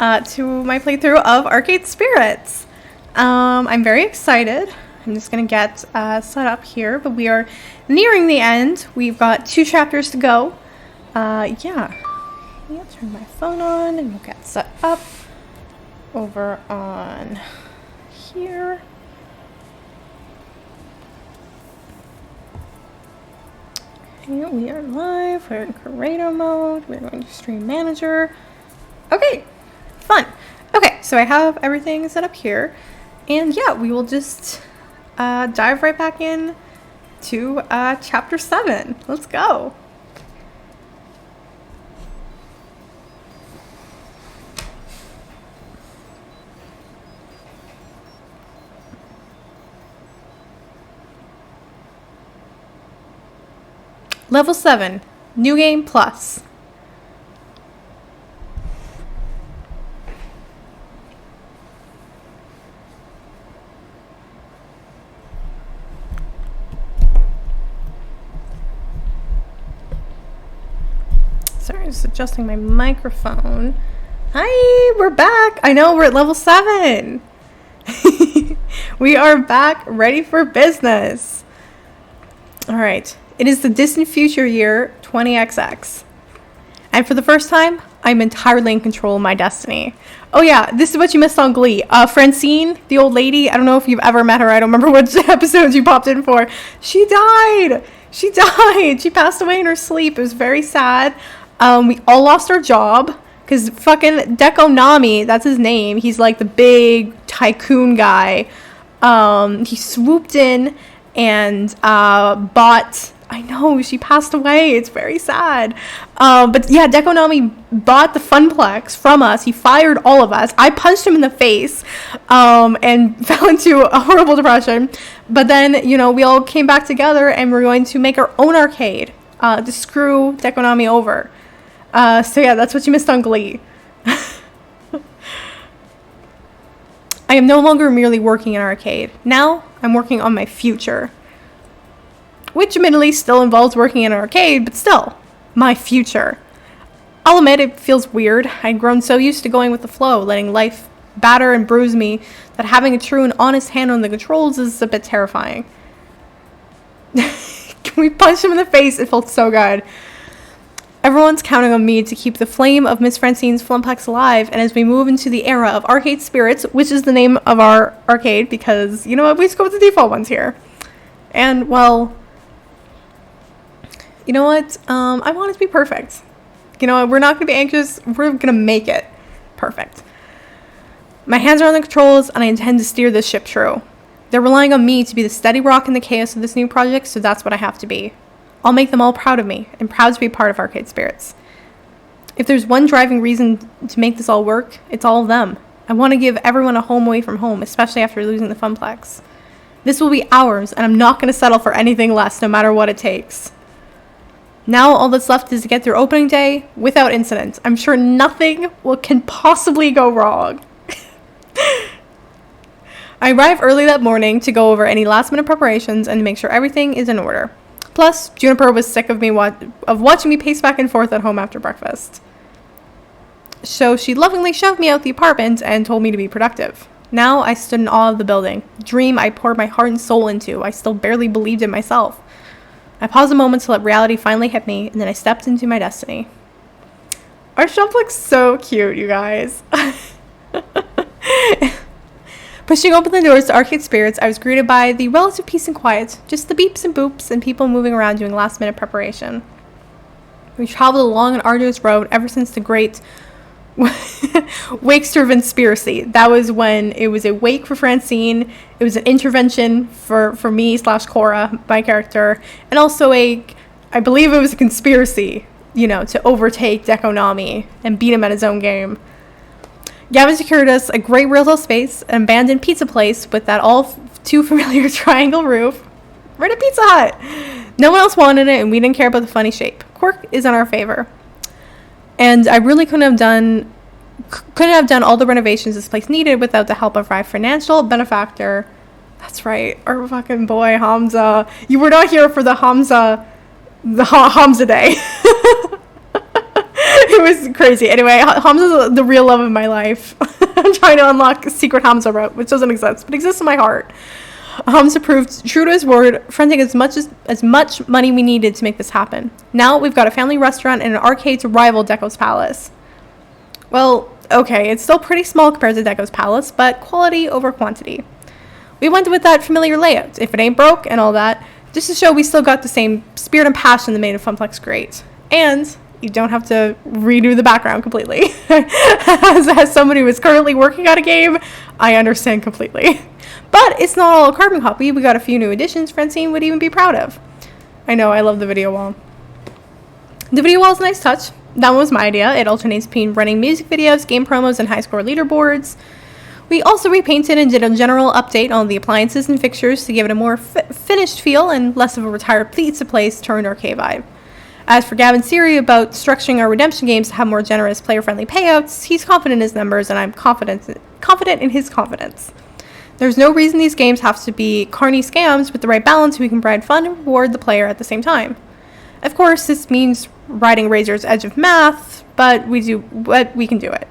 to my playthrough of Arcade Spirits. I'm very excited. I'm just going to get set up here, but we are nearing the end. We've got 2 chapters to go. Yeah. I'll turn my phone on and we'll get set up over on here. Okay, we are live. We're in creator mode. We're going to stream manager. Okay, fun. Okay, so I have everything set up here. And yeah, we will just dive right back in to chapter 7. Let's go. Level 7, New Game Plus. Sorry, just adjusting my microphone. Hi, we're back. I know, we're at level 7. We are back, ready for business. All right. It is the distant future year 20XX. And for the first time, I'm entirely in control of my destiny. Oh yeah, this is what you missed on Glee. Francine, the old lady, I don't know if you've ever met her. I don't remember which episodes you popped in for. She died. She passed away in her sleep. It was very sad. We all lost our job because fucking Dekonami, that's his name. He's like the big tycoon guy. He swooped in and bought... I know, she passed away. It's very sad. But yeah, Dekonami bought the Funplex from us. He fired all of us. I punched him in the face and fell into a horrible depression. But then, you know, we all came back together and we're going to make our own arcade to screw Dekonami over. So yeah, that's what you missed on Glee. I am no longer merely working in an arcade. Now, I'm working on my future. Which admittedly still involves working in an arcade, but still, my future. I'll admit it feels weird. I'd grown so used to going with the flow, letting life batter and bruise me, that having a true and honest hand on the controls is a bit terrifying. We punched him in the face, it felt so good. Everyone's counting on me to keep the flame of Miss Francine's Funplex alive, and as we move into the era of Arcade Spirits, which is the name of our arcade, because, you know what, we just go with the default ones here. And, well... You know what? I want it to be perfect. You know what? We're not going to be anxious. We're going to make it perfect. My hands are on the controls, and I intend to steer this ship true. They're relying on me to be the steady rock in the chaos of this new project, so that's what I have to be. I'll make them all proud of me, and proud to be part of Arcade Spirits. If there's one driving reason to make this all work, it's all of them. I want to give everyone a home away from home, especially after losing the Funplex. This will be ours, and I'm not going to settle for anything less, no matter what it takes. Now all that's left is to get through opening day without incident. I'm sure nothing can possibly go wrong. I arrive early that morning to go over any last minute preparations and to make sure everything is in order. Plus, Juniper was sick of me watching me pace back and forth at home after breakfast. So she lovingly shoved me out the apartment and told me to be productive. Now I stood in awe of the building. Dream I poured my heart and soul into. I still barely believed in myself. I paused a moment to let reality finally hit me, and then I stepped into my destiny. Our shop looks so cute, you guys. Pushing open the doors to Arcade Spirits, I was greeted by the relative peace and quiet, just the beeps and boops and people moving around doing last-minute preparation. We traveled along an arduous road ever since the great Wakester Conspiracy. That was when it was a wake for Francine, it was an intervention for me / Cora, my character, and also I believe it was a conspiracy, you know, to overtake Dekonami and beat him at his own game. Gavin secured us a great retail space, an abandoned pizza place with that all too familiar triangle roof. Right at Pizza Hut! No one else wanted it, and we didn't care about the funny shape. Quirk is in our favor. And I really couldn't have done all the renovations this place needed without the help of my financial benefactor. That's right, our fucking boy Hamza. You were not here for the Hamza Day. It It was crazy. Anyway, Hamza's the real love of my life. I'm trying to unlock a secret Hamza route, which doesn't exist, but exists in my heart. Hamza proved true to his word, fronting as much money we needed to make this happen. Now we've got a family restaurant and an arcade to rival Deco's Palace. Well, okay, it's still pretty small compared to Deco's Palace, but quality over quantity. We went with that familiar layout, if it ain't broke and all that, just to show we still got the same spirit and passion that made Funplex great. And you don't have to redo the background completely. As someone who is currently working on a game, I understand completely. But it's not all a carbon copy. We got a few new additions Francine would even be proud of. I know, I love the video wall. The video wall is a nice touch. That was my idea. It alternates between running music videos, game promos, and high score leaderboards. We also repainted and did a general update on the appliances and fixtures to give it a more finished feel and less of a retired pizza place turned arcade vibe. As for Gavin's theory about structuring our redemption games to have more generous player-friendly payouts, he's confident in his numbers and I'm confident in his confidence. There's no reason these games have to be carny scams. With the right balance, we can provide fun and reward the player at the same time. Of course, this means riding razor's edge of math, but we can do it.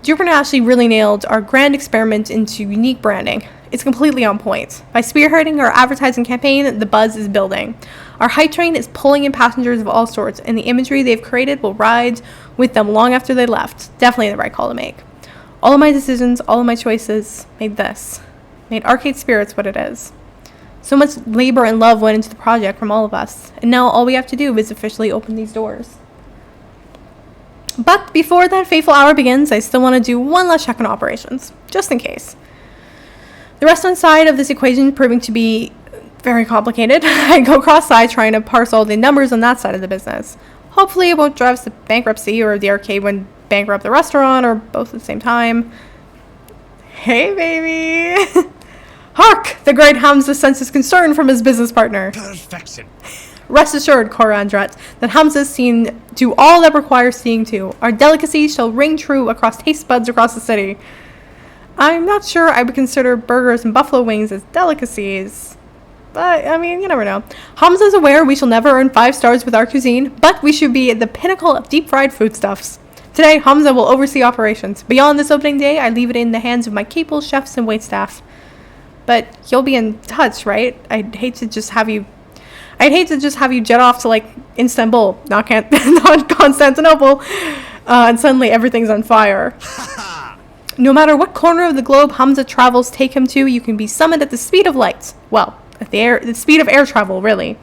Jupiter and Ashley really nailed our grand experiment into unique branding. It's completely on point. By spearheading our advertising campaign, the buzz is building. Our hype train is pulling in passengers of all sorts, and the imagery they've created will ride with them long after they left. Definitely the right call to make. All of my decisions, all of my choices made Arcade Spirits what it is. So much labor and love went into the project from all of us, and now all we have to do is officially open these doors. But before that fateful hour begins, I still want to do one last check on operations, just in case. The restaurant side of this equation proving to be very complicated. I go cross-eyed trying to parse all the numbers on that side of the business. Hopefully it won't drive us to bankruptcy, or the arcade wouldn't bankrupt the restaurant, or both at the same time. Hey, baby! Hark! The great Hamza senses concern from his business partner. Perfection. Rest assured, Cora Andret, that Hamza's seen to all that requires seeing to. Our delicacies shall ring true across taste buds across the city. I'm not sure I would consider burgers and buffalo wings as delicacies. But, I mean, you never know. Hamza's aware we shall never earn 5 stars with our cuisine, but we should be at the pinnacle of deep-fried foodstuffs. Today, Hamza will oversee operations. Beyond this opening day, I leave it in the hands of my capable chefs and waitstaff. But you'll be in touch, right? I'd hate to just have you jet off to, like, Istanbul, not Constantinople, and suddenly everything's on fire. No matter what corner of the globe Hamza travels take him to, you can be summoned at the speed of light. Well, at the speed of air travel, really.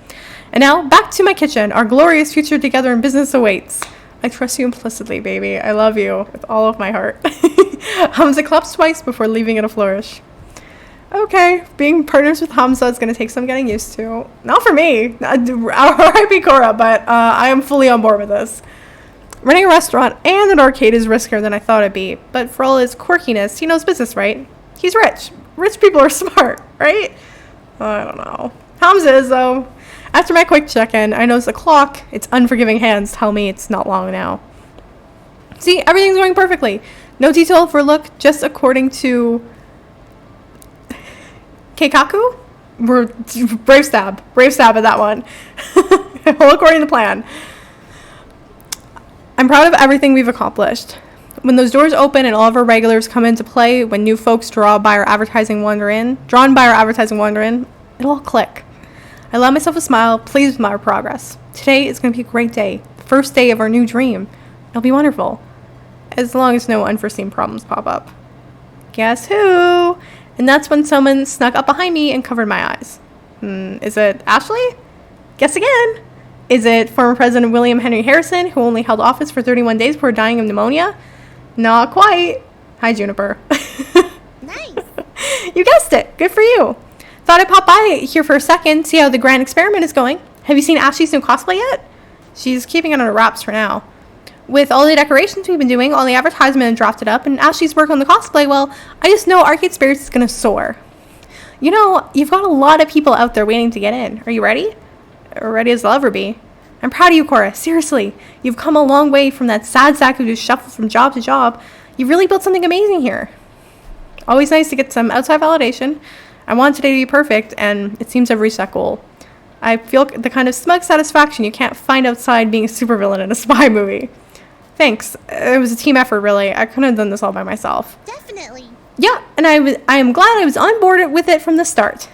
And now, back to my kitchen. Our glorious future together in business awaits. I trust you implicitly, baby. I love you with all of my heart. Hamza claps twice before leaving in a flourish. Okay, being partners with Hamza is going to take some getting used to. Not for me. R.I.P. Cora, but I am fully on board with this. Running a restaurant and an arcade is riskier than I thought it'd be, but for all his quirkiness, he knows business, right? He's rich. Rich people are smart, right? I don't know. Hamza is, though. After my quick check-in, I notice the clock, its unforgiving hands tell me it's not long now. See, everything's going perfectly. No detail overlook, just according to Keikaku? We're brave stab at that one. All according to plan. I'm proud of everything we've accomplished. When those doors open and all of our regulars come into play, when new folks drawn by our advertising wander in, it'll all click. I allow myself a smile, pleased with our progress. Today is going to be a great day. The first day of our new dream. It'll be wonderful. As long as no unforeseen problems pop up. Guess who? And that's when someone snuck up behind me and covered my eyes. Is it Ashley? Guess again. Is it former President William Henry Harrison, who only held office for 31 days before dying of pneumonia? Not quite. Hi, Juniper. Nice. You guessed it. Good for you. Thought I'd pop by here for a second, see how the grand experiment is going. Have you seen Ashley's new cosplay yet? She's keeping it under wraps for now. With all the decorations we've been doing, all the advertisement drafted up, and Ashley's work on the cosplay, well, I just know Arcade Spirits is going to soar. You know, you've got a lot of people out there waiting to get in. Are you ready? Ready as I'll ever be. I'm proud of you, Cora. Seriously. You've come a long way from that sad sack who just shuffled from job to job. You've really built something amazing here. Always nice to get some outside validation. I want today to be perfect, and it seems I've reached that goal. I feel the kind of smug satisfaction you can't find outside being a supervillain in a spy movie. Thanks. It was a team effort, really. I couldn't have done this all by myself. Definitely. Yeah, and I am glad I was on board with it from the start.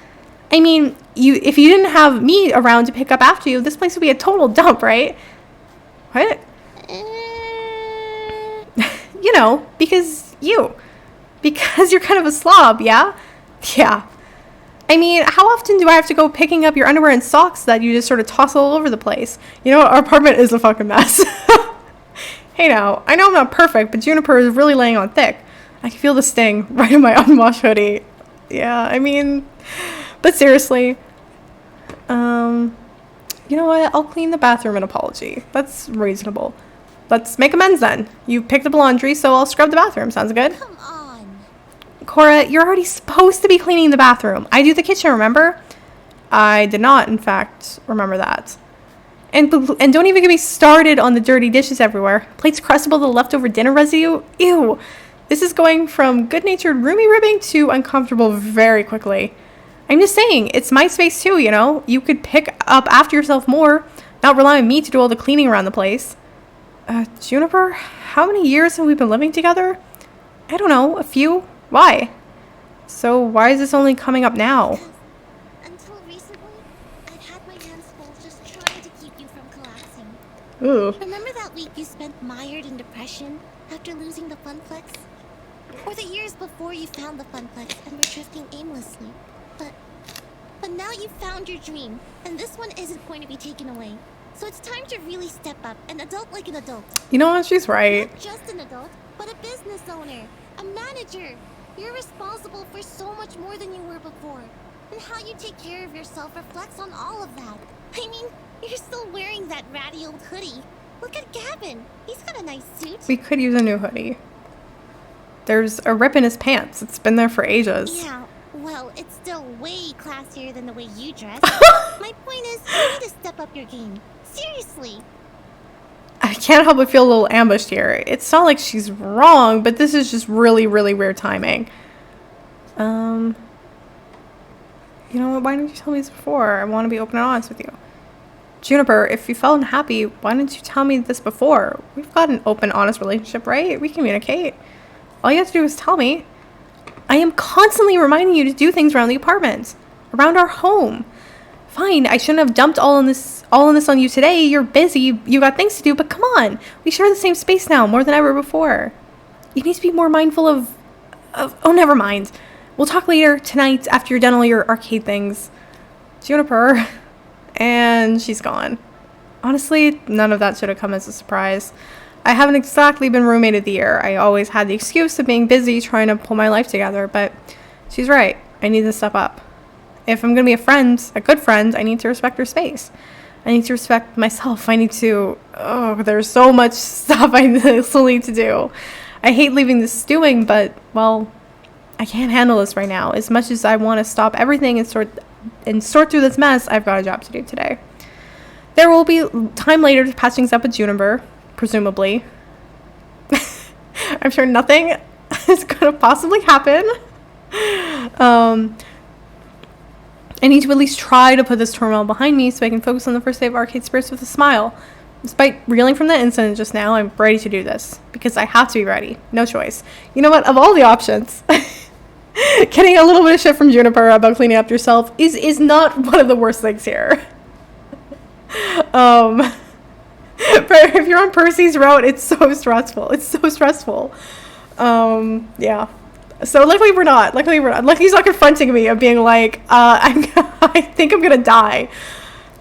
I mean, if you didn't have me around to pick up after you, this place would be a total dump, right? What? You know, because you're kind of a slob, yeah? Yeah. I mean, how often do I have to go picking up your underwear and socks that you just sort of toss all over the place? You know, our apartment is a fucking mess. Hey now, I know I'm not perfect, but Juniper is really laying on thick. I can feel the sting right in my unwashed hoodie. Yeah, I mean, but seriously, you know what? I'll clean the bathroom and apology. That's reasonable. Let's make amends then. You picked up the laundry, so I'll scrub the bathroom. Sounds good? Come on. Cora, you're already supposed to be cleaning the bathroom. I do the kitchen, remember? I did not, in fact, remember that. And don't even get me started on the dirty dishes everywhere. Plates crustable to the leftover dinner residue. Ew. This is going from good-natured roomy ribbing to uncomfortable very quickly. I'm just saying, it's my space too, you know? You could pick up after yourself more, not rely on me to do all the cleaning around the place. Juniper, how many years have we been living together? I don't know, a few. Why? So why is this only coming up now? Until recently, I've had my hands full just trying to keep you from collapsing. Ooh. Remember that week you spent mired in depression after losing the Funplex? Or the years before you found the Funplex and were drifting aimlessly? But now you've found your dream, and this one isn't going to be taken away. So it's time to really step up and adult like an adult. You know what? She's right. Not just an adult, but a business owner, a manager. You're responsible for so much more than you were before. And how you take care of yourself reflects on all of that. I mean, you're still wearing that ratty old hoodie. Look at Gavin. He's got a nice suit. We could use a new hoodie. There's a rip in his pants. It's been there for ages. Yeah, well, it's still way classier than the way you dress. My point is, you need to step up your game. Seriously. I can't help but feel a little ambushed here. It's not like she's wrong, but this is just really, really weird timing. You know what? Why didn't you tell me this before? I want to be open and honest with you. Juniper, if you felt unhappy, why didn't you tell me this before? We've got an open, honest relationship, right? We communicate. All you have to do is tell me. I am constantly reminding you to do things around the apartment, around our home. Fine, I shouldn't have dumped all in this on you today. You're busy. You got things to do, but come on. We share the same space now, more than ever before. You need to be more mindful of oh, never mind. We'll talk later tonight after you're done all your arcade things. Juniper. And she's gone. Honestly, none of that should have come as a surprise. I haven't exactly been roommate of the year. I always had the excuse of being busy trying to pull my life together, but she's right. I need to step up. If I'm going to be a good friend, I need to respect her space. I need to respect myself. I need to, there's so much stuff I still need to do. I hate leaving this stewing, but, well, I can't handle this right now. As much as I want to stop everything and sort through this mess, I've got a job to do today. There will be time later to patch things up with Juniper, presumably. I'm sure nothing is going to possibly happen. I need to at least try to put this turmoil behind me so I can focus on the first day of Arcade Spirits with a smile. Despite reeling from that incident just now, I'm ready to do this. Because I have to be ready. No choice. You know what? Of all the options, getting a little bit of shit from Juniper about cleaning up yourself is not one of the worst things here. But if you're on Percy's route, it's so stressful. It's so stressful. Yeah. So luckily we're not. Luckily he's not confronting me of being like, I think I'm gonna die.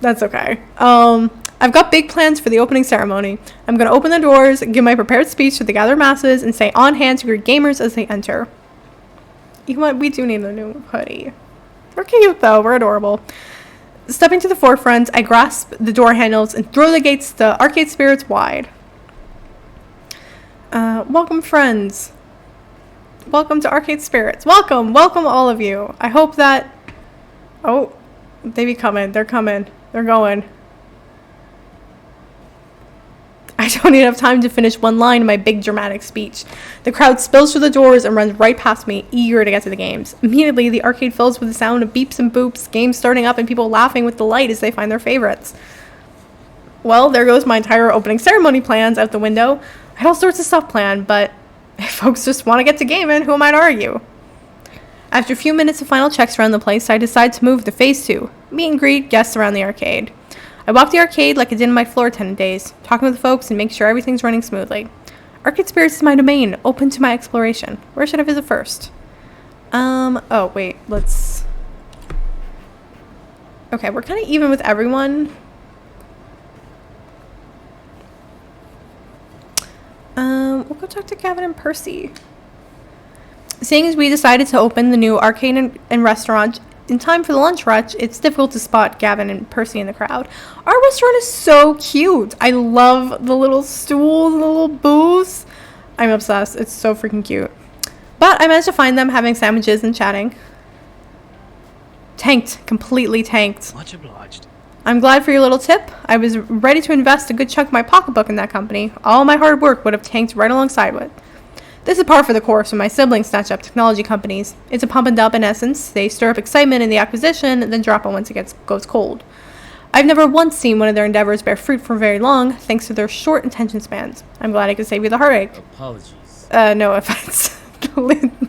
That's okay. I've got big plans for the opening ceremony. I'm gonna open the doors, give my prepared speech to the gathered masses, and say on hand to greet gamers as they enter. You know what? We do need a new hoodie. We're cute though. We're adorable. Stepping to the forefront, I grasp the door handles and throw the gates to Arcade Spirits wide. Welcome, friends. Welcome to Arcade Spirits. Welcome all of you. I hope that... Oh, they be coming. They're coming. They're going. I don't even have time to finish one line in my big dramatic speech. The crowd spills through the doors and runs right past me, eager to get to the games. Immediately, the arcade fills with the sound of beeps and boops, games starting up, and people laughing with delight as they find their favorites. Well, there goes my entire opening ceremony plans out the window. I had all sorts of stuff planned, but if folks just want to get to gaming, who am I to argue? After a few minutes of final checks around the place, I decided to move to Phase 2, meet and greet guests around the arcade. I walked the arcade like I did in my floor attendant days, talking with the folks and making sure everything's running smoothly. Arcade Spirits is my domain, open to my exploration. Where should I visit first? Oh, wait, let's... Okay, we're kind of even with everyone. We'll go talk to Gavin and Percy. Seeing as we decided to open the new arcade and restaurant in time for the lunch rush, it's difficult to spot Gavin and Percy in the crowd. Our restaurant is so cute. I love the little stools, the little booths. I'm obsessed. It's so freaking cute. But I managed to find them having sandwiches and chatting. Tanked. Completely tanked. Much obliged. I'm glad for your little tip. I was ready to invest a good chunk of my pocketbook in that company. All my hard work would have tanked right alongside with. This is par for the course when my siblings snatch up technology companies. It's a pump and dump in essence. They stir up excitement in the acquisition, then drop it once it goes cold. I've never once seen one of their endeavors bear fruit for very long, thanks to their short attention spans. I'm glad I could save you the heartache. Apologies. No offense.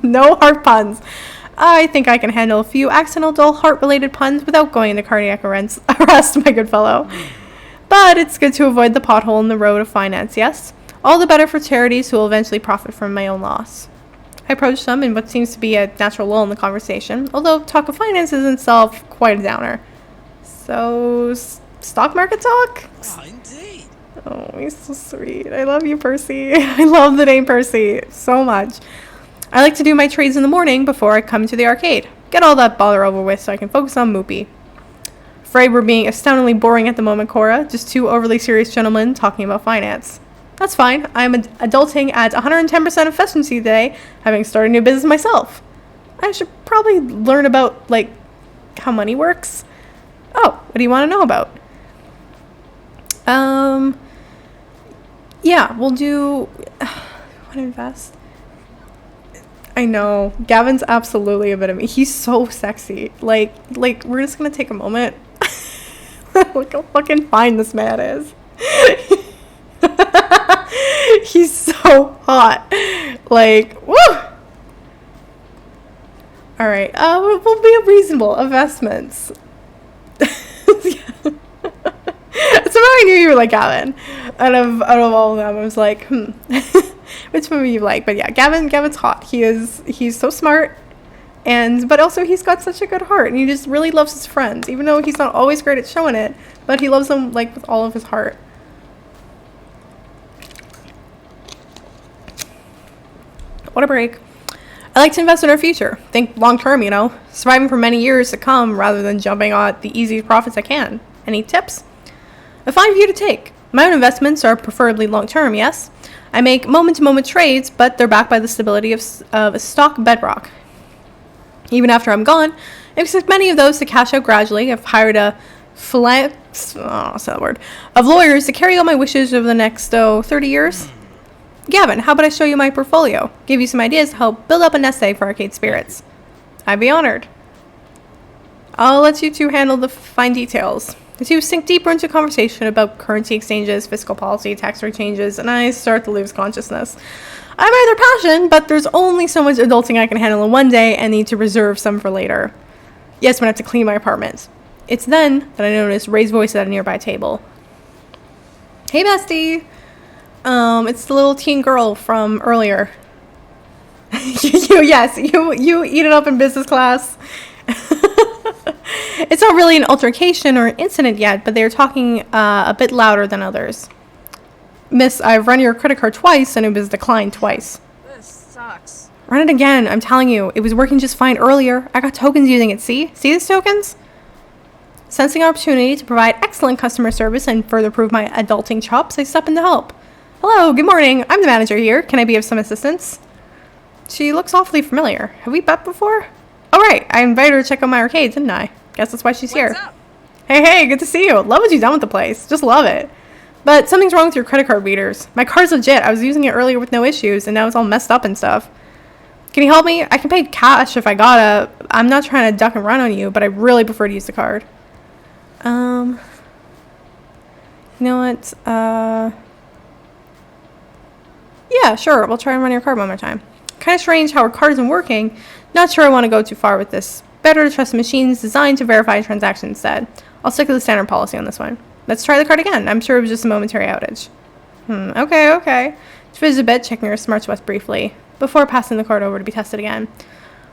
No heart puns. I think I can handle a few accidental heart-related puns without going into cardiac arrest, my good fellow. But it's good to avoid the pothole in the road of finance, yes? All the better for charities who will eventually profit from my own loss. I approached them in what seems to be a natural lull in the conversation, although talk of finance is in itself quite a downer. So, stock market talk? Ah, indeed. Oh, he's so sweet. I love you, Percy. I love the name Percy so much. I like to do my trades in the morning before I come to the arcade. Get all that bother over with so I can focus on Moopy. Afraid we're being astoundingly boring at the moment, Cora. Just two overly serious gentlemen talking about finance. That's fine. I'm adulting at 110% efficiency today, having started a new business myself. I should probably learn about, like, how money works. Oh, what do you want to know about? Yeah, we'll do... want to invest? I know. Gavin's absolutely a bit of me. He's so sexy. Like, we're just gonna take a moment. Look how fucking fine this man is. He's so hot. Like, woo! Alright, we'll be reasonable. Investments. Somehow I knew you were like Gavin. Out of all of them, I was like, which one you like? But yeah, Gavin's hot. He's so smart, but also he's got such a good heart, and he just really loves his friends, even though he's not always great at showing it. But he loves them like with all of his heart. What a break. I like to invest in our future. Think long term, surviving for many years to come rather than jumping at the easiest profits I can. Any tips? A fine view to take. My own investments are preferably long term, yes. I make moment-to-moment trades, but they're backed by the stability of a stock bedrock. Even after I'm gone, I expect many of those to cash out gradually. I've hired a of lawyers to carry out my wishes over the next 30 years. Gavin, how about I show you my portfolio? Give you some ideas to help build up a nest egg for Arcade Spirits. I'd be honored. I'll let you two handle the fine details. The two sink deeper into conversation about currency exchanges, fiscal policy, tax rate changes, and I start to lose consciousness. I admire their passion, but there's only so much adulting I can handle in one day and need to reserve some for later. Yes, when I have to clean my apartment. It's then that I notice Ray's voice at a nearby table. Hey, bestie. It's the little teen girl from earlier. You eat it up in business class. It's not really an altercation or an incident yet, but they're talking a bit louder than others. Miss, I've run your credit card twice, and it was declined twice. This sucks. Run it again. I'm telling you, it was working just fine earlier. I got tokens using it, see? See these tokens? Sensing an opportunity to provide excellent customer service and further prove my adulting chops, I step in to help. Hello, good morning. I'm the manager here. Can I be of some assistance? She looks awfully familiar. Have we met before? Oh, right. I invited her to check out my arcade, didn't I? Guess that's why she's here. What's up? Hey, good to see you. Love what you've done with the place. Just love it. But something's wrong with your credit card readers. My card's legit. I was using it earlier with no issues, and now it's all messed up and stuff. Can you help me? I can pay cash if I gotta. I'm not trying to duck and run on you, but I really prefer to use the card. You know what? Yeah, sure. We'll try and run your card one more time. Kind of strange how our card isn't working. Not sure I want to go too far with this. Better to trust the machines designed to verify a transaction instead. I'll stick to the standard policy on this one. Let's try the card again. I'm sure it was just a momentary outage. Okay. She fizzed a bit, checking her smartwatch briefly, before passing the card over to be tested again.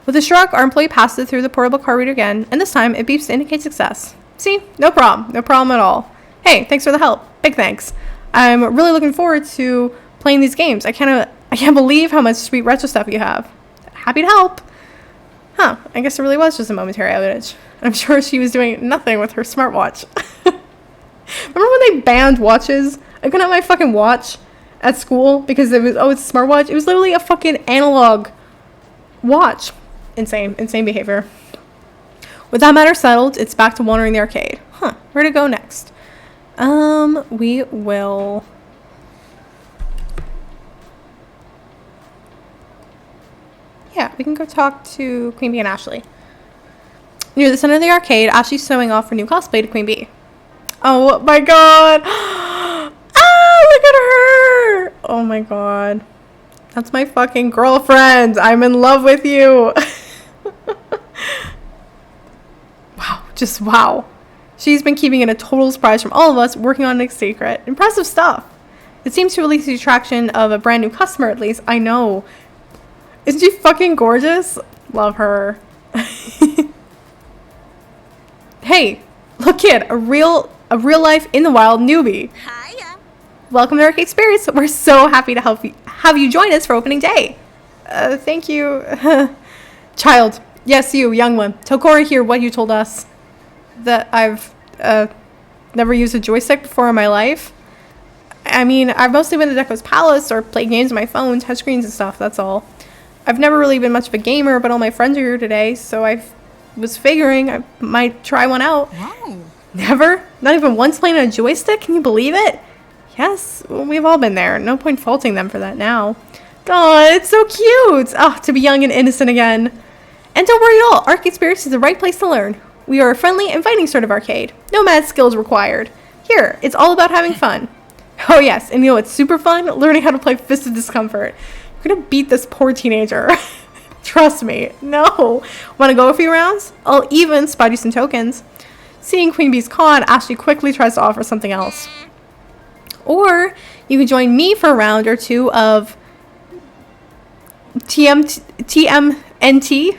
With a shrug, our employee passed it through the portable card reader again, and this time it beeps to indicate success. See? No problem. No problem at all. Hey, thanks for the help. Big thanks. I'm really looking forward to playing these games. I can't believe how much sweet retro stuff you have. Happy to help. Huh, I guess it really was just a momentary outage. I'm sure she was doing nothing with her smartwatch. Remember when they banned watches? I couldn't have my fucking watch at school because it was, it's a smartwatch. It was literally a fucking analog watch. Insane behavior. With that matter settled, it's back to wandering the arcade. Huh, where to go next? We will... Yeah, we can go talk to Queen Bee and Ashley. Near the center of the arcade, Ashley's showing off her new cosplay to Queen Bee. Oh my god! Ah, look at her! Oh my god. That's my fucking girlfriend! I'm in love with you! Wow, just wow. She's been keeping it a total surprise from all of us, working on a secret. Impressive stuff. It seems to release the attraction of a brand new customer, at least. I know. Isn't she fucking gorgeous? Love her. Hey, look kid, a real life in the wild newbie. Hiya. Welcome to Arcade Spirits. We're so happy to have you join us for opening day. Thank you. Child. Yes, you, young one. Tell Corey here what you told us. That I've never used a joystick before in my life. I mean, I've mostly been to Deco's Palace or played games on my phone, touchscreens and stuff, that's all. I've never really been much of a gamer, but all my friends are here today, so I was figuring I might try one out. Wow. Never? Not even once playing on a joystick? Can you believe it? Yes, we've all been there. No point faulting them for that now. Oh, it's so cute! Oh, to be young and innocent again. And don't worry at all, Arcade Spirits is the right place to learn. We are a friendly, inviting sort of arcade. No mad skills required. Here, it's all about having fun. Oh yes, and you know what's super fun? Learning how to play Fist of Discomfort. I'm gonna beat this poor teenager. Trust me. No. Wanna go a few rounds? I'll even spot you some tokens. Seeing Queen Bee's con, Ashley quickly tries to offer something else. Or you can join me for a round or two of TMNT.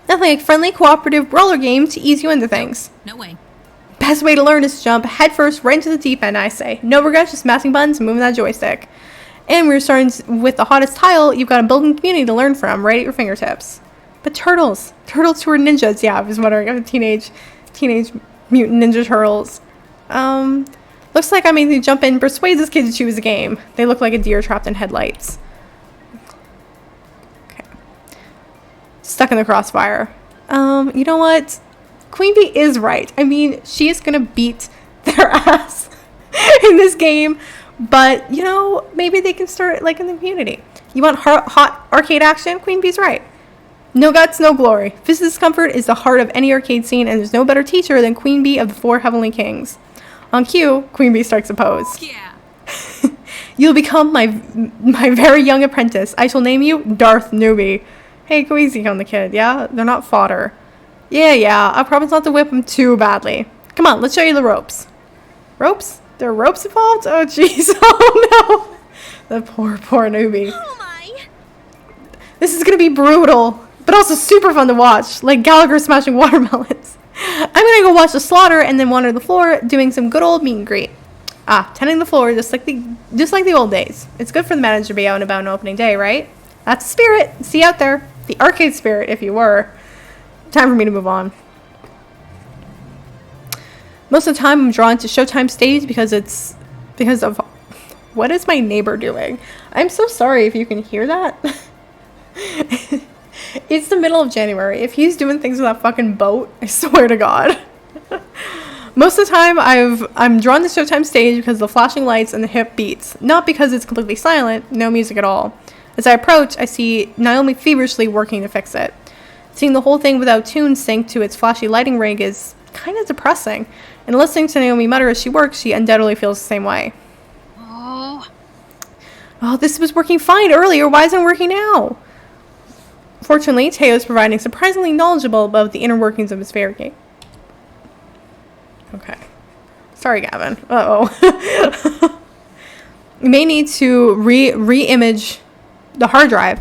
Nothing like friendly, cooperative roller game to ease you into things. No way. Best way to learn is to jump headfirst right into the deep end, I say. No regrets, just mashing buttons and moving that joystick. And we're starting with the hottest tile. You've got a building community to learn from right at your fingertips. But turtles who are ninjas. Yeah, I was wondering. Teenage mutant ninja turtles. Looks like I may need to jump in and persuade this kid to choose a game. They look like a deer trapped in headlights. Okay. Stuck in the crossfire. You know what? Queen Bee is right. I mean, she is gonna beat their ass in this game. But, you know, maybe they can start, like, in the community. You want hot arcade action? Queen Bee's right. No guts, no glory. Fist of Discomfort is the heart of any arcade scene, and there's no better teacher than Queen Bee of the Four Heavenly Kings. On cue, Queen Bee strikes a pose. Yeah. You'll become my very young apprentice. I shall name you Darth Newbie. Hey, go easy on the kid, yeah? They're not fodder. Yeah, I promise not to whip them too badly. Come on, let's show you the ropes. Ropes? There are ropes involved? Oh, jeez. Oh, no. The poor newbie. Oh my. This is going to be brutal, but also super fun to watch. Like Gallagher smashing watermelons. I'm going to go watch the slaughter and then wander the floor, doing some good old meet and greet. Tending the floor just like the old days. It's good for the manager to be out and about on opening day, right? That's the spirit. See you out there. The arcade spirit, if you were. Time for me to move on. Most of the time, I'm drawn to Showtime stage because of what is my neighbor doing? I'm so sorry if you can hear that. It's the middle of January. If he's doing things with that fucking boat, I swear to God. Most of the time, I'm drawn to Showtime stage because of the flashing lights and the hip beats, not because it's completely silent, no music at all. As I approach, I see Naomi feverishly working to fix it. Seeing the whole thing without tune sync to its flashy lighting rig is kind of depressing. And listening to Naomi mutter as she works, she undoubtedly feels the same way. Oh. Oh, this was working fine earlier. Why isn't it working now? Fortunately, Teo is providing surprisingly knowledgeable about the inner workings of his favorite game. Okay. Sorry, Gavin. Uh-oh. You may need to re-image the hard drive.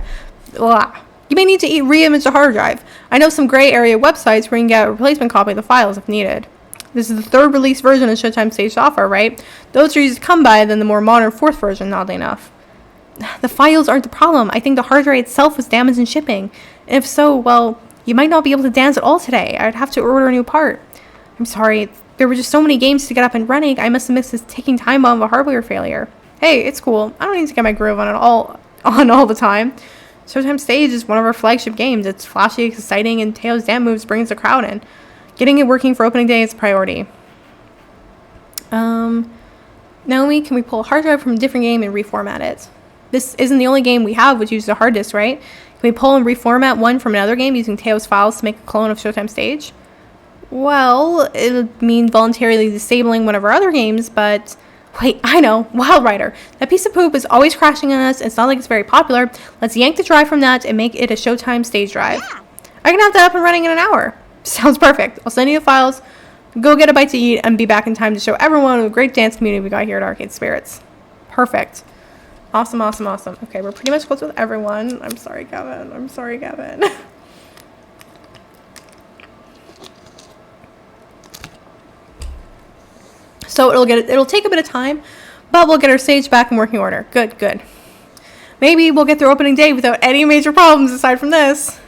Blah. You may need to re-image the hard drive. I know some gray area websites where you can get a replacement copy of the files if needed. This is the third release version of Showtime Stage software, right? Those are easy to come by than the more modern fourth version, oddly enough. The files aren't the problem. I think the hard drive itself was damaged in shipping. And if so, well, you might not be able to dance at all today. I'd have to order a new part. I'm sorry. There were just so many games to get up and running. I must have missed this taking time bomb of a hardware failure. Hey, it's cool. I don't need to get my groove on all the time. Showtime Stage is one of our flagship games. It's flashy, exciting, and Teo's dance moves brings the crowd in. Getting it working for opening day is a priority. Naomi, can we pull a hard drive from a different game and reformat it? This isn't the only game we have which uses a hard disk, right? Can we pull and reformat one from another game using Teo's files to make a clone of Showtime Stage? Well, it would mean voluntarily disabling one of our other games, but... Wait, I know. Wild Rider. That piece of poop is always crashing on us. It's not like it's very popular. Let's yank the drive from that and make it a Showtime Stage drive. Yeah. I can have that up and running in an hour. Sounds perfect. I'll send you the files, go get a bite to eat, and be back in time to show everyone the great dance community we got here at Arcade Spirits. Perfect. Awesome, awesome, awesome. Okay, we're pretty much close with everyone. I'm sorry, Gavin. I'm sorry, Gavin. So it'll take a bit of time, but we'll get our stage back in working order. Good, good. Maybe we'll get through opening day without any major problems aside from this.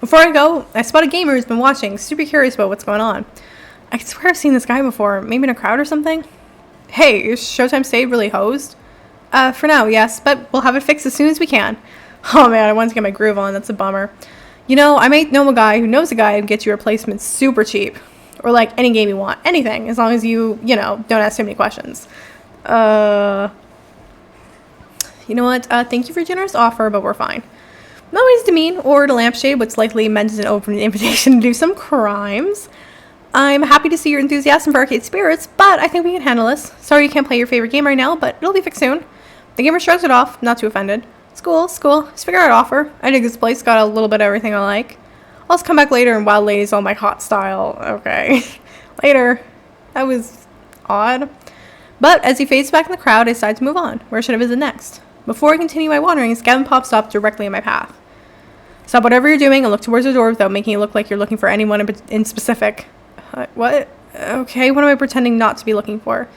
Before I go, I spot a gamer who's been watching, super curious about what's going on. I swear I've seen this guy before, maybe in a crowd or something. Hey, is Showtime Stage really hosed? For now, yes, but we'll have it fixed as soon as we can. Oh man, I wanted to get my groove on, that's a bummer. You know, I might know a guy who knows a guy who gets you replacements super cheap. Or like any game you want, anything, as long as you know, don't ask too many questions. You know what, thank you for your generous offer, but we're fine. No ways to mean or to lampshade what's likely meant as an open invitation to do some crimes. I'm happy to see your enthusiasm for Arcade Spirits, but I think we can handle this. Sorry you can't play your favorite game right now, but it'll be fixed soon. The gamer shrugs it off, not too offended. It's cool, just figure out offer. I think this place got a little bit of everything I like. I'll just come back later and wild ladies all my hot style. Okay. Later. That was odd. But as he fades back in the crowd, I decide to move on. Where should I visit next? Before I continue my wanderings, Gavin pops up directly in my path. Stop whatever you're doing and look towards the door without making it look like you're looking for anyone in specific. What? Okay, what am I pretending not to be looking for?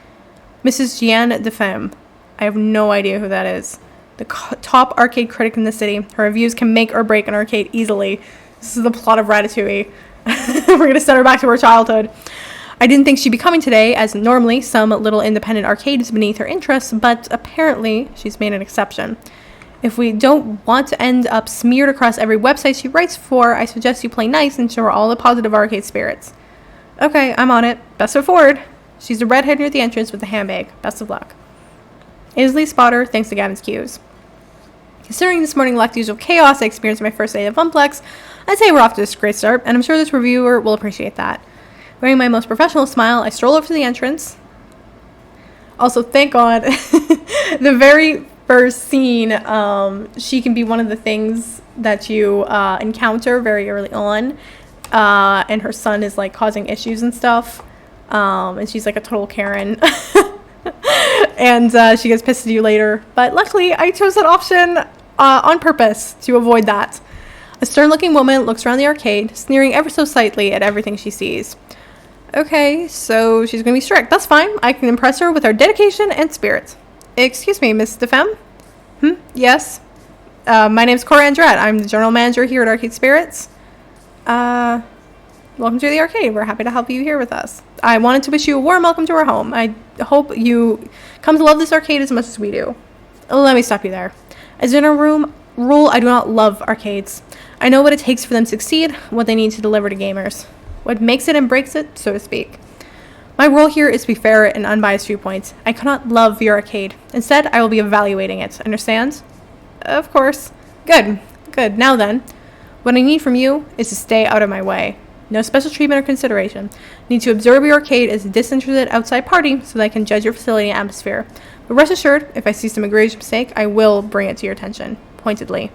Mrs. Jeanne Defemme. I have no idea who that is. The top arcade critic in the city. Her reviews can make or break an arcade easily. This is the plot of Ratatouille. We're going to send her back to her childhood. I didn't think she'd be coming today, as normally some little independent arcade is beneath her interests, but apparently she's made an exception. If we don't want to end up smeared across every website she writes for, I suggest you play nice and show her all the positive Arcade Spirits. Okay, I'm on it. Best foot forward. She's the redhead near the entrance with the handbag. Best of luck. Isley Spotter, thanks to Gavin's cues. Considering this morning lacked the usual chaos I experienced on my first day of Funplex, I'd say we're off to a great start, and I'm sure this reviewer will appreciate that. Wearing my most professional smile, I stroll over to the entrance. Also, thank God, the very first scene, she can be one of the things that you encounter very early on, and her son is like causing issues and stuff, and she's like a total Karen. And she gets pissed at you later, but luckily I chose that option on purpose to avoid that. A stern-looking woman looks around the arcade, sneering ever so slightly at everything she sees. Okay, so she's going to be strict. That's fine. I can impress her with our dedication and spirit. Excuse me, Miss Defemme? Yes? My name's Cora Andrette. I'm the general manager here at Arcade Spirits. Welcome to the arcade. We're happy to help you here with us. I wanted to wish you a warm welcome to our home. I hope you come to love this arcade as much as we do. Let me stop you there. As a general rule, I do not love arcades. I know what it takes for them to succeed, what they need to deliver to gamers. What makes it and breaks it, so to speak. My role here is to be fair and unbiased viewpoints. I cannot love your arcade. Instead, I will be evaluating it. Understand? Of course. Good. Now then, what I need from you is to stay out of my way. No special treatment or consideration. Need to observe your arcade as a disinterested outside party so that I can judge your facility and atmosphere. But rest assured, if I see some egregious mistake, I will bring it to your attention. Pointedly.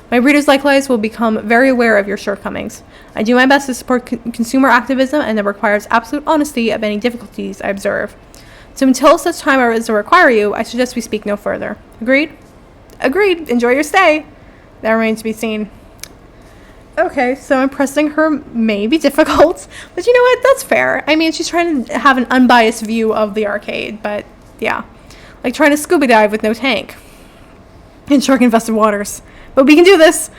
My readers likewise will become very aware of your shortcomings. I do my best to support consumer activism, and that requires absolute honesty of any difficulties I observe. So until such time as I require you, I suggest we speak no further. Agreed? Agreed. Enjoy your stay. That remains to be seen. Okay, so impressing her may be difficult, but you know what? That's fair. I mean, she's trying to have an unbiased view of the arcade, but yeah. Like trying to scuba dive with no tank. In shark-infested waters. But we can do this.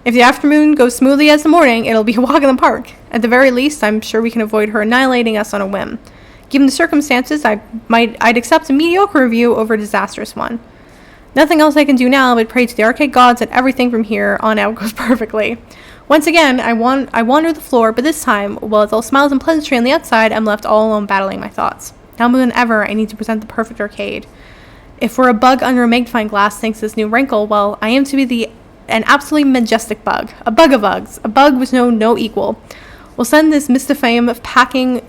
If the afternoon goes smoothly as the morning, it'll be a walk in the park. At the very least, I'm sure we can avoid her annihilating us on a whim. Given the circumstances, I'd accept a mediocre review over a disastrous one. Nothing else I can do now but pray to the arcade gods that everything from here on out goes perfectly. Once again, I wander the floor, but this time, while it's all smiles and pleasantry on the outside, I'm left all alone battling my thoughts. Now more than ever, I need to present the perfect arcade. If we're a bug under a magnifying glass thanks to this new wrinkle, well, I am to be an absolutely majestic bug. A bug of bugs. A bug with no equal. We'll send this mist of fame of packing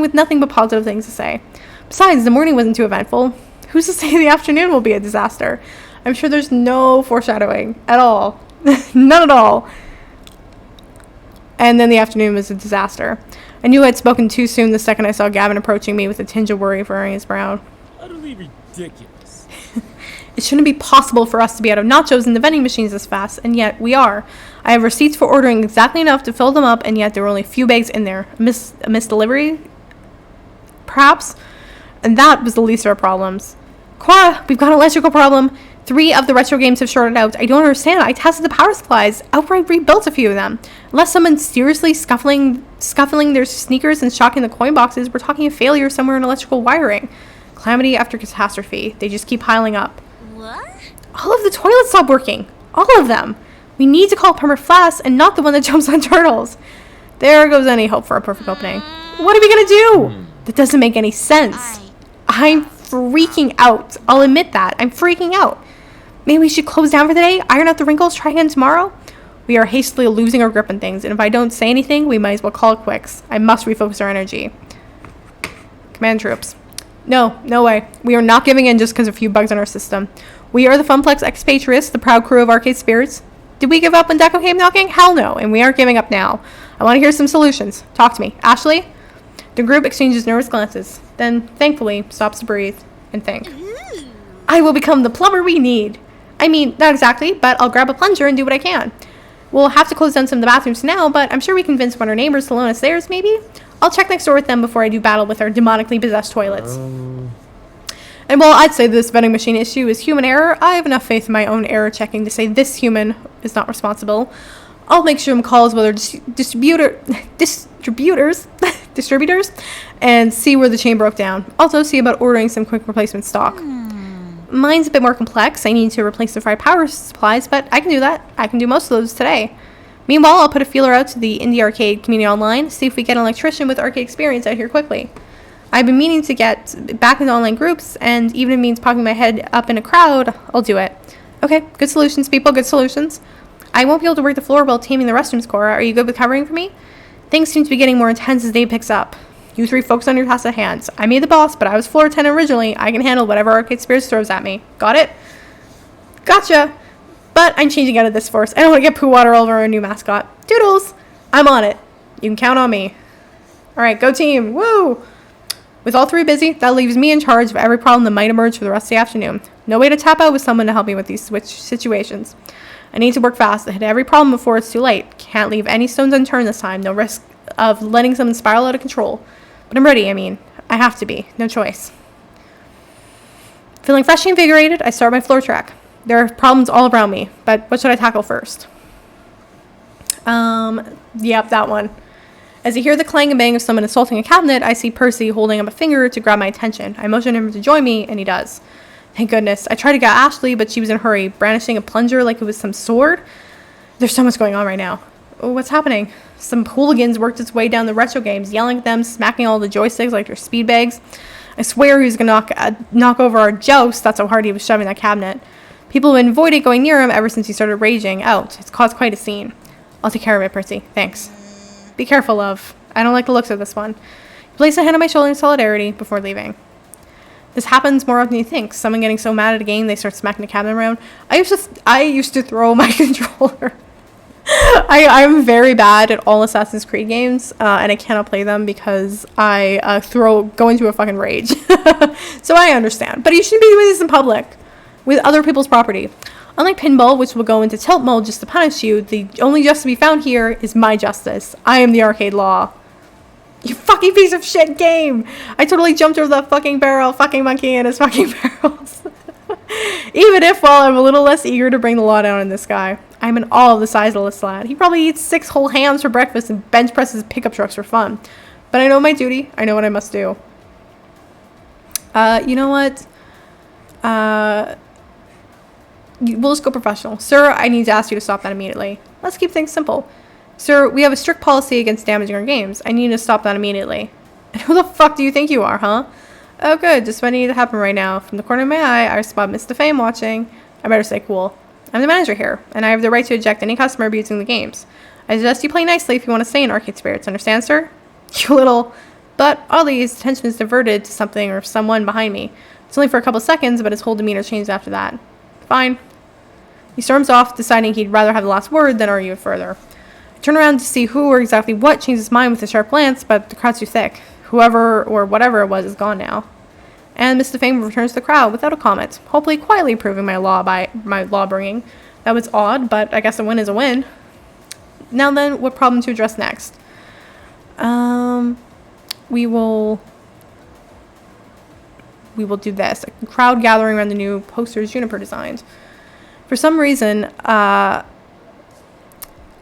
with nothing but positive things to say. Besides, the morning wasn't too eventful. Who's to say the afternoon will be a disaster? I'm sure there's no foreshadowing at all. None at all. And then the afternoon was a disaster. I knew I'd spoken too soon the second I saw Gavin approaching me with a tinge of worry furrowing his brow. Utterly ridiculous. It shouldn't be possible for us to be out of nachos in the vending machines this fast, and yet we are. I have receipts for ordering exactly enough to fill them up, and yet there are only a few bags in there. A misdelivery? Perhaps? And that was the least of our problems. Cora, we've got an electrical problem. 3 of the retro games have shorted out. I don't understand. I tested the power supplies. Outright rebuilt a few of them. Unless someone's seriously scuffling their sneakers and shocking the coin boxes, we're talking a failure somewhere in electrical wiring. Calamity after catastrophe. They just keep piling up. What? All of the toilets stopped working. All of them. We need to call Plumber Flass and not the one that jumps on turtles. There goes any hope for a perfect opening. What are we gonna do? That doesn't make any sense. I'm freaking out. I'll admit that. I'm freaking out. Maybe we should close down for the day, iron out the wrinkles, try again tomorrow? We are hastily losing our grip on things, and if I don't say anything, we might as well call it quits. I must refocus our energy. Command troops. No way. We are not giving in just because of a few bugs in our system. We are the Funplex expatriates, the proud crew of Arcade Spirits. Did we give up when Deco came knocking? Hell no, and we aren't giving up now. I want to hear some solutions. Talk to me. Ashley? The group exchanges nervous glances, then, thankfully, stops to breathe and think. I will become the plumber we need. I mean, not exactly, but I'll grab a plunger and do what I can. We'll have to close down some of the bathrooms now, but I'm sure we can convince one of our neighbors to loan us theirs, maybe? I'll check next door with them before I do battle with our demonically possessed toilets. And while I'd say this vending machine issue is human error, I have enough faith in my own error checking to say this human is not responsible. I'll make sure calls with our distributors and see where the chain broke down. Also see about ordering some quick replacement stock. Mine's a bit more complex. I need to replace the fried power supplies, but I can do that. I can do most of those today. Meanwhile, I'll put a feeler out to the Indie Arcade community online, see if we get an electrician with arcade experience out here quickly. I've been meaning to get back into online groups, and even if it means popping my head up in a crowd, I'll do it. Okay, good solutions, people, good solutions. I won't be able to work the floor while taming the restrooms, Cora. Are you good with covering for me? Things seem to be getting more intense as day picks up. You 3 focus on your task at hand. I made the boss, but I was floor attendant originally. I can handle whatever Arcade Spirits throws at me. Got it? Gotcha. But I'm changing out of this force. I don't want to get poo water all over our new mascot. Doodles! I'm on it. You can count on me. Alright, go team. Woo! With all 3 busy, that leaves me in charge of every problem that might emerge for the rest of the afternoon. No way to tap out with someone to help me with these switch situations. I need to work fast to hit every problem before it's too late. Can't leave any stones unturned this time. No risk of letting someone spiral out of control. But I'm ready, I have to be. No choice. Feeling fresh and invigorated, I start my floor track. There are problems all around me, but what should I tackle first? Yep, that one. As I hear the clang and bang of someone assaulting a cabinet, I see Percy holding up a finger to grab my attention. I motion him to join me, and he does. Thank goodness. I tried to get Ashley, but she was in a hurry, brandishing a plunger like it was some sword. There's so much going on right now. Oh, what's happening? Some hooligans worked its way down the retro games, yelling at them, smacking all the joysticks like they're speed bags. I swear he was going to knock over our joust. That's how hard he was shoving that cabinet. People have avoided going near him ever since he started raging out. It's caused quite a scene. I'll take care of it, Percy. Thanks. Be careful, love. I don't like the looks of this one. He placed a hand on my shoulder in solidarity before leaving. This happens more often than you think. Someone getting so mad at a game, they start smacking the cabinet around. I used to throw my controller. I'm very bad at all Assassin's Creed games, and I cannot play them because I go into a fucking rage. So I understand. But you shouldn't be doing this in public with other people's property. Unlike pinball, which will go into tilt mode just to punish you, the only justice to be found here is my justice. I am the arcade law. You fucking piece of shit game! I totally jumped over the fucking barrel, fucking monkey and his fucking barrels. Even if, well, I'm a little less eager to bring the law down on this guy. I'm in awe of the size of this lad. He probably eats 6 whole hams for breakfast and bench presses pickup trucks for fun. But I know my duty. I know what I must do. You know what? We'll just go professional. Sir, I need to ask you to stop that immediately. Let's keep things simple. Sir, we have a strict policy against damaging our games. I need you to stop that immediately. And who the fuck do you think you are, huh? Oh, good. Just what needed to happen right now. From the corner of my eye, I spot Mr. Fame watching. I better stay cool. I'm the manager here, and I have the right to eject any customer abusing the games. I suggest you play nicely if you want to stay in Arcade Spirits. Understand, sir? You little... But, oddly, his attention is diverted to something or someone behind me. It's only for a couple seconds, but his whole demeanor changed after that. Fine. He storms off, deciding he'd rather have the last word than argue further. I turn around to see who or exactly what changed his mind with a sharp glance, but the crowd's too thick. Whoever or whatever it was is gone now. And Mr. Fame returns to the crowd without a comment, hopefully quietly proving my law bringing. That was odd, but I guess a win is a win. Now then, what problem to address next? We will do this. A crowd gathering around the new posters Juniper designed. For some reason, a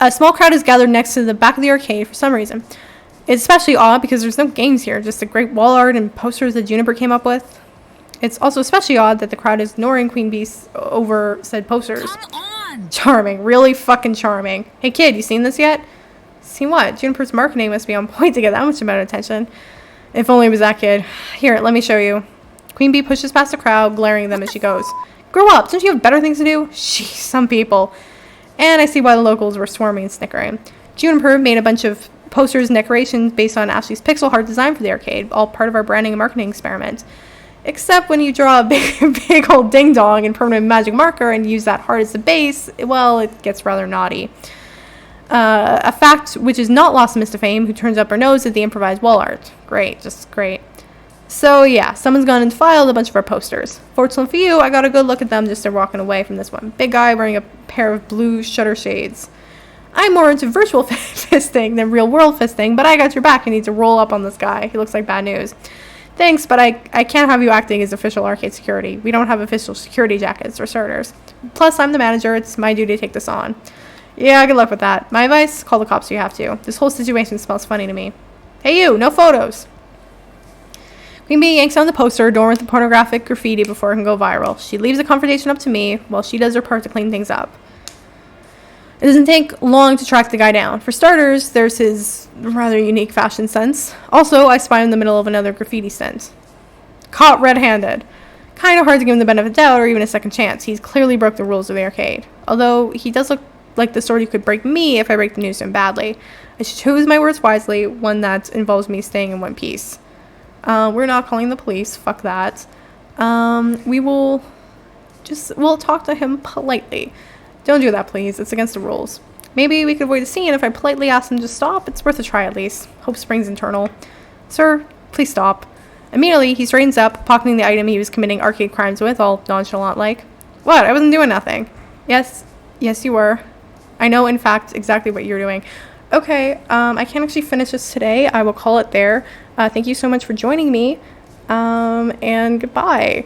small crowd is gathered next to the back of the arcade for some reason. It's especially odd because there's no games here, just a great wall art and posters that Juniper came up with. It's also especially odd that the crowd is ignoring Queen Beast over said posters. Come on! Charming. Really fucking charming. Hey kid, you seen this yet? Seen what? Juniper's marketing must be on point to get that much amount of attention. If only it was that kid. Here, let me show you. Queen Bee pushes past the crowd, glaring at them as she goes. Grow up! Don't you have better things to do? Sheesh, some people. And I see why the locals were swarming and snickering. Juniper made a bunch of posters and decorations based on Ashley's pixel art design for the arcade, all part of our branding and marketing experiment. Except when you draw a big old ding-dong in permanent magic marker and use that heart as the base, well, it gets rather naughty. A fact which is not lost to Mr. Fame, who turns up her nose at the improvised wall art. Great, just great. So yeah, someone's gone and defiled a bunch of our posters. Fortunately for you, I got a good look at them just walking away from this one. Big guy wearing a pair of blue shutter shades. I'm more into virtual fisting than real world fisting, but I got your back. I need to roll up on this guy. He looks like bad news. Thanks, but I can't have you acting as official arcade security. We don't have official security jackets or starters. Plus, I'm the manager. It's my duty to take this on. Yeah, good luck with that. My advice? Call the cops if you have to. This whole situation smells funny to me. Hey you, no photos! Queen Bee yanks on the poster, adorned with the pornographic graffiti before it can go viral. She leaves the confrontation up to me, while she does her part to clean things up. It doesn't take long to track the guy down. For starters, there's his rather unique fashion sense. Also, I spy him in the middle of another graffiti stint. Caught red-handed. Kind of hard to give him the benefit of the doubt or even a second chance. He's clearly broke the rules of the arcade. Although, he does look like the sort who could break me if I break the news to him badly. I should choose my words wisely, one that involves me staying in one piece. We're not calling the police. Fuck that. We'll talk to him politely. Don't do that, please. It's against the rules. Maybe we could avoid a scene if I politely ask him to stop. It's worth a try at least. Hope springs eternal. Sir, please stop. Immediately, he straightens up, pocketing the item he was committing arcade crimes with, all nonchalant-like. What? I wasn't doing nothing. Yes, you were. I know, in fact, exactly what you're doing. Okay, I can't actually finish this today. I will call it there. Thank you so much for joining me, and goodbye.